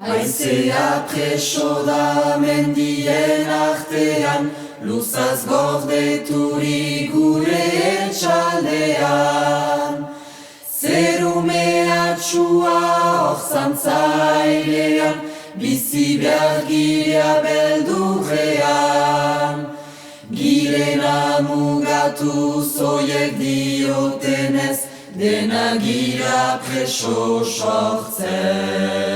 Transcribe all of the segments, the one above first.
Haizea preso da mendien artean, luzaz gordeturik gure etxaldean. Zeru mehatxua hor zantzailean, bizi behar girea beldurrean. Girena mugatu zoiek diotenez, dena gira preso sortzez.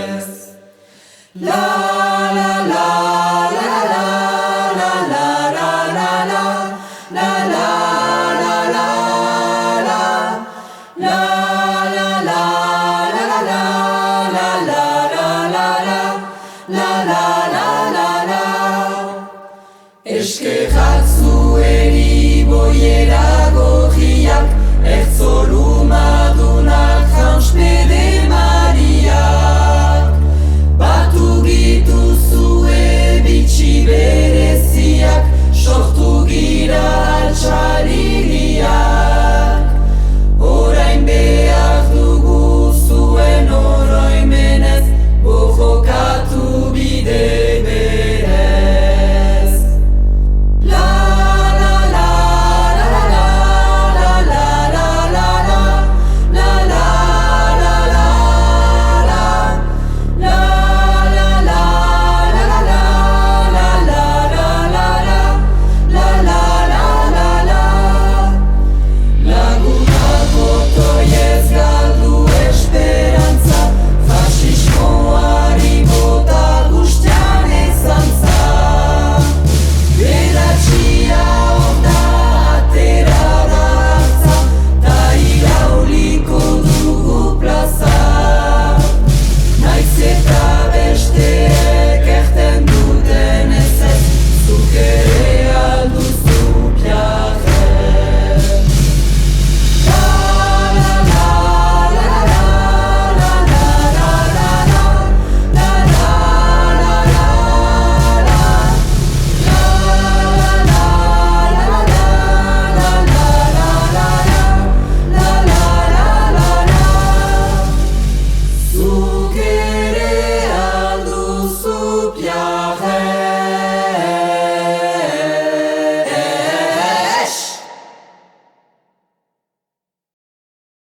La la la la la la la la la la la la la la la la la la la la. Eskerrak zueri boierak